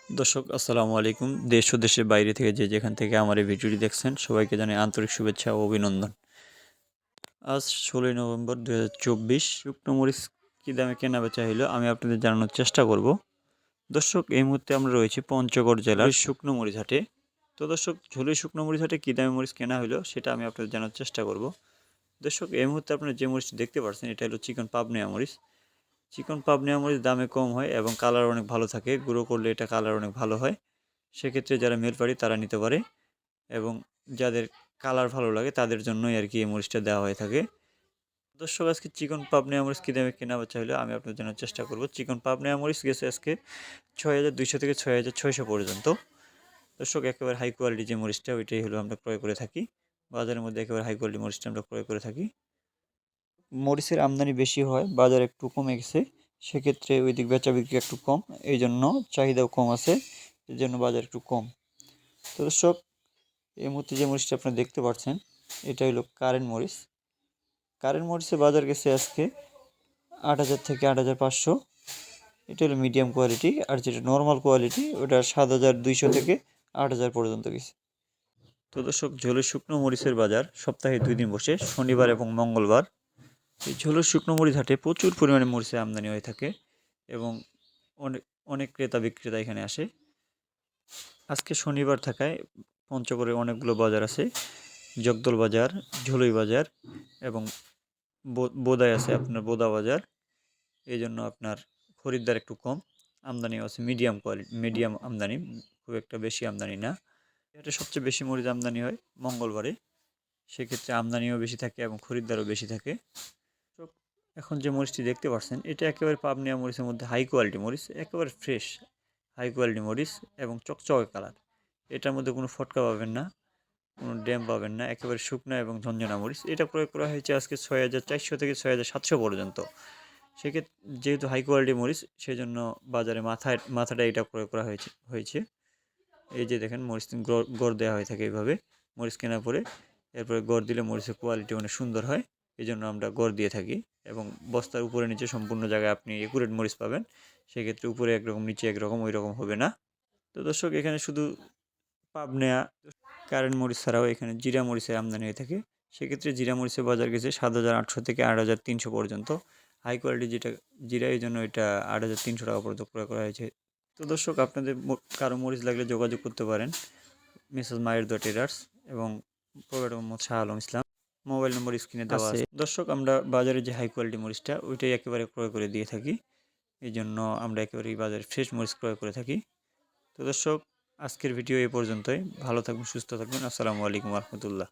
দর্শক আসসালামু আলাইকুম। দেশ ও দেশের বাইরে থেকে যে যেখান থেকে আমার এই ভিডিওটি দেখছেন সবাইকে জানাই আন্তরিক শুভেচ্ছা ও অভিনন্দন। আজ ১৬ই নভেম্বর ২০২৪। শুকনো মরিচ কী দামে কেনাবেচা হইলো আমি আপনাদের জানানোর চেষ্টা করব। দর্শক এই মুহূর্তে আমরা রয়েছি পঞ্চগড় জেলার শুকনো মরিচ হাটে। তো দর্শক ঝুলি শুকনো মরিচ হাটে কী দামে মরিচ কেনা হইলো সেটা আমি আপনাদের জানার চেষ্টা করব। দর্শক এই মুহূর্তে আপনারা যে মরিচটি দেখতে পাচ্ছেন এটা হলো চিকন পাবনিয়া মরিচ। চিকন পাবনিয়া মরিচ দামে কম হয় এবং কালার অনেক ভালো থাকে। গুঁড়ো করলে এটা কালার অনেক ভালো হয়। সেক্ষেত্রে যারা মেলপাড়ি তারা নিতে পারে এবং যাদের কালার ভালো লাগে তাদের জন্যই আর কি এই মরিচটা দেওয়া হয়ে থাকে। দর্শক আজকে চিকন পাবনা মরিচ কী দামে কেনা বেচা হলো আমি আপনাদের জানার চেষ্টা করব। চিকন পাবনা মরিচ গেছে আজকে ৬,২০০ থেকে ৬,৬০০ পর্যন্ত। দর্শক একেবারে হাই কোয়ালিটি যে মরিচটা ওইটাই হলো আমরা ক্রয় করে থাকি। বাজারের মধ্যে একেবারে হাই কোয়ালিটি মরিচটা আমরা ক্রয় করে থাকি। মরিচের আমদানি বেশি হয়, বাজার একটু কমে গেছে। সেক্ষেত্রে ওই দিক বেচা বিক্রি একটু কম, এই জন্য চাহিদাও কম আছে, এই জন্য বাজার একটু কম। তো দর্শক এই মুহূর্তে যে মরিচটা আপনারা দেখতে পাচ্ছেন এটা হলো কারেন্ট মরিচ। কারেন্ট মরিচের বাজার গেছে আজকে ৮,০০০ থেকে ৮,৫০০। এটা হলো মিডিয়াম কোয়ালিটি, আর যেটা নর্মাল কোয়ালিটি ওটা ৭,২০০ থেকে ৮,০০০ পর্যন্ত গেছে। তো দর্শক ঝোলের শুকনো মরিচের বাজার সপ্তাহে ২ দিন বসে, শনিবার এবং মঙ্গলবার। এই ঝোলের শুকনো মরিচ হাটে প্রচুর পরিমাণে মরিচের আমদানি হয়ে থাকে এবং অনেক অনেক ক্রেতা বিক্রেতা এখানে আসে। আজকে শনিবার থাকায় পঞ্চগড়ে অনেকগুলো বাজার আছে, জগদল বাজার, ঝুলই বাজার এবং বোদায় আছে আপনার বোদা বাজার। এই জন্য আপনার খরিদ্দার একটু কম, আমদানিও আছে মিডিয়াম আমদানি, খুব একটা বেশি আমদানি না। এটা সবচেয়ে বেশি মরিচ আমদানি হয় মঙ্গলবারে, সেক্ষেত্রে আমদানিও বেশি থাকে এবং খরিদ্দারও বেশি থাকে। তো এখন যে মরিচটি দেখতে পাচ্ছেন এটা একেবারে পাবনিয়া মরিচের মধ্যে হাই কোয়ালিটি মরিচ, একেবারে ফ্রেশ হাই কোয়ালিটি মরিচ এবং চকচকে কালার। এটার মধ্যে কোনো ফটকা পাবেন না, কোনো ড্যাম পাবেন না, একেবারে শুকনা এবং ঝনঝনা মরিচ। এটা ক্রয় করা হয়েছে আজকে ৬,৪০০ থেকে ৬,৭০০ পর্যন্ত। সেক্ষেত্রে যেহেতু হাই কোয়ালিটি মরিচ সেই জন্য বাজারে মাথাটা এটা ক্রয় করা হয়েছে। এই যে দেখেন মরিচ গড় দেওয়া হয়ে থাকে এইভাবে মরিচ কেনার পরে, এরপরে গড় দিলে মরিচের কোয়ালিটি অনেক সুন্দর হয়, এই জন্য আমরা গড় দিয়ে থাকি। এবং বস্তার উপরে নিচে সম্পূর্ণ জায়গায় আপনি একুরেট মরিচ পাবেন, সেক্ষেত্রে উপরে একরকম নিচে একরকম ওই রকম হবে না। তো দর্শক এখানে শুধু পাবনা কারেন্ট মরিচ ছাড়াও এখানে জিরা মরিচের আমদানি হয়ে থাকে। সেক্ষেত্রে জিরা মরিচের বাজার গেছে ৭,৮০০ থেকে ৮,৩০০ পর্যন্ত। হাই কোয়ালিটি যেটা জিরা, এই জন্য এটা ৮,৩০০ টাকা পর্যন্ত ক্রয় করা হয়েছে। তো দর্শক আপনাদের কারো মরিচ লাগলে যোগাযোগ করতে পারেন মিসেস মায়ের দোয়া ট্রেডার্স এবং প্রোভাইডার মোহাম্মদ শাহ আলম ইসলাম। মোবাইল নম্বর স্ক্রিনে দেওয়া আছে। দর্শক আমরা বাজারে যে হাই কোয়ালিটি মরিচটা ওইটাই একেবারে ক্রয় করে দিয়ে থাকি, এই জন্য আমরা একেবারেই বাজারে ফ্রেশ মরিচ ক্রয় করে থাকি। তো দর্শক আজকের ভিডিও এই পর্যন্তই। ভালো থাকবেন, সুস্থ থাকবেন। আসসালামু আলাইকুম রহমতুল্লাহ।